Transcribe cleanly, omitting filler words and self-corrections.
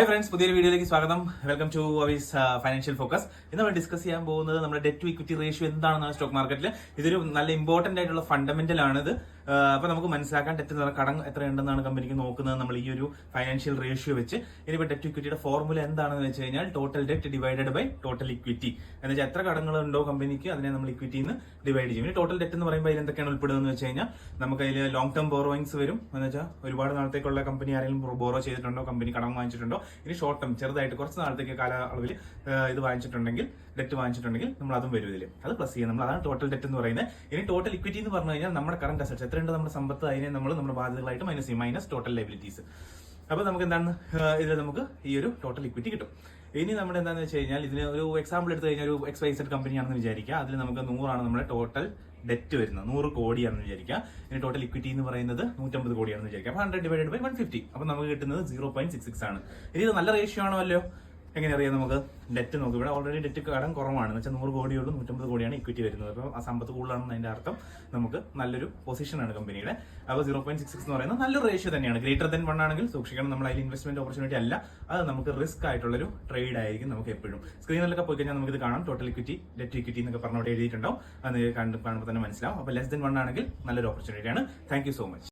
Hi friends, പുതിയൊരു വീഡിയോയിലേക്ക് സ്വാഗതം. Welcome to Avees financial focus. ഇന്ന് നമ്മൾ ഡിസ്കസ് ചെയ്യാൻ പോകുന്നത് നമ്മുടെ ഡെറ്റ് ടു ഇക്വിറ്റി റേഷ്യോ എന്താണെന്നാണ് സ്റ്റോക്ക് മാർക്കറ്റിൽ. ഇതൊരു നല്ല ഇമ്പോർട്ടന്റ് ആയിട്ടുള്ള ഫണ്ടമെന്റൽ ആണിത്. അപ്പൊ നമുക്ക് മനസ്സിലാക്കാൻ ഡെറ്റ് കടം എത്രയുണ്ടെന്നാണ് കമ്പനിക്ക് നോക്കുന്നത് നമ്മൾ ഈ ഒരു ഫൈനാൻഷ്യൽ റേഷ്യോ വെച്ച്. ഇനിയിപ്പോൾ ഡെറ്റ് ടു ഇക്വിറ്റിയുടെ ഫോർമുല എന്താണെന്ന് വെച്ച് കഴിഞ്ഞാൽ total debt divided by total equity എന്ന് വെച്ചാൽ എത്ര കടങ്ങളുണ്ടോ കമ്പനിക്ക് അതിനെ നമ്മൾ ഇക്വിറ്റിന്ന് ഡിവൈഡ് ചെയ്യും. ഇനി ടോട്ടൽ ഡെറ്റ് എന്ന് പറയുമ്പോൾ അതിൽ എന്തൊക്കെയാണ് ഉൾപ്പെടുന്നത് വെച്ച് കഴിഞ്ഞാൽ നമുക്ക് അതിൽ ലോങ് ടേം ബോറോയിങ്സ് വരും. എന്ന് വെച്ചാൽ ഒരുപാട് നാളത്തേക്കുള്ള കമ്പനി ആരെങ്കിലും ബോറോ ചെയ്തിട്ടുണ്ടോ, കമ്പനി കടം വാങ്ങിച്ചിട്ടുണ്ടോ, ഇനി ഷോർട്ട് ടേം ചെറുതായിട്ട് കുറച്ച് നാളത്തേക്ക് കാലയളവിൽ ഇത് വാങ്ങിച്ചിട്ടുണ്ടെങ്കിൽ, ഡെറ്റ് വാങ്ങിച്ചിട്ടുണ്ടെങ്കിൽ നമ്മൾ അതും വരും ഇതിൽ. അത് പ്ലസ് ചെയ്യാം. നമ്മൾ അതാണ് ടോട്ടൽ ഡെറ്റ് എന്ന് പറയുന്നത്. ഇനി ടോട്ടൽ ഇക്വിറ്റി എന്ന് പറഞ്ഞു കഴിഞ്ഞാൽ നമ്മുടെ കറന്റ് അസറ്റ്സ് എത്രയുണ്ട് നമ്മുടെ സമ്പത്ത്, അതിനെ നമ്മൾ നമ്മുടെ ബാധ്യതകളായിട്ട് മൈനസ് ചെയ്യും, മൈനസ് ടോട്ടൽ ലൈബിലിറ്റീസ്. അപ്പോൾ നമുക്ക് എന്താണ് ഇതിൽ നമുക്ക് ഈ ഒരു ടോട്ടൽ ഇക്വിറ്റി കിട്ടും. ഇനി നമ്മുടെ എന്താണെന്ന് വെച്ച് കഴിഞ്ഞാൽ ഇതിന് ഒരു എക്സാമ്പിൾ എടുത്തു കഴിഞ്ഞാൽ ഒരു XYZ കമ്പനിയാണെന്ന് വിചാരിക്കുക. അതിൽ നമുക്ക് 100 നമ്മുടെ ടോട്ടൽ ഡെറ്റ് വരുന്നത്, 100 കോടിയാണെന്ന് വിചാരിക്കുക. ഇനി ടോട്ടൽ ഇക്വിറ്റി എന്ന് പറയുന്നത് 150 കോടിയാണെന്ന് വിചാരിക്കുക. അപ്പോൾ 100 ഡിവൈഡഡ് ബൈ 150. അപ്പോൾ നമുക്ക് കിട്ടുന്നത് 0.66 ആണ്. ഇനി ഇത് നല്ല റേഷ്യോ ആണോ അല്ലയോ? എങ്ങനെ അറിയാം? നമുക്ക് ഡെറ്റ് നോക്കും. ഇവിടെ ഓൾറെഡി ഡെറ്റ് കടം കുറവാണ്. എന്ന് വെച്ചാൽ 100 കോടിയുള്ളൂ, 150 കോടിയാണ് ഇക്വിറ്റി വരുന്നത്. അപ്പോൾ ആ സമ്പത്ത് കൂടുതലാണെന്ന് അതിന്റെ അർത്ഥം നമുക്ക് നല്ലൊരു പൊസിഷനാണ് കമ്പനിയുടെ. അപ്പോൾ 0.66 എന്ന് പറയുന്നത് നല്ലൊരു റേഷ്യോ തന്നെയാണ്. ഗ്രേറ്റർ ദൻ 1 ആണെങ്കിൽ സൂക്ഷിക്കണം, നമ്മൾ അതിൽ ഇൻവെസ്റ്റ്മെന്റ് ഓപ്പർച്യൂണിറ്റി അല്ല, അത് നമുക്ക് റിസ്ക് ആയിട്ടുള്ളൊരു ട്രേഡ് ആയിരിക്കും നമുക്ക് എപ്പോഴും. സ്ക്രീനിലൊക്കെ പോയി കഴിഞ്ഞാൽ നമുക്ക് ഇത് കാണാം. ടോട്ടൽ ഇക്വിറ്റി, ഡെറ്റ് ഇക്വിറ്റി എന്നൊക്കെ പറഞ്ഞവിടെ എഴുതിയിട്ടുണ്ടാവും. അത് കാണുമ്പോൾ തന്നെ മനസ്സിലാവും. അപ്പോൾ ലെസ് ദൻ 1 ആണെങ്കിൽ നല്ലൊരു ഓപ്പർച്യൂണിറ്റിയാണ്. Thank you so much.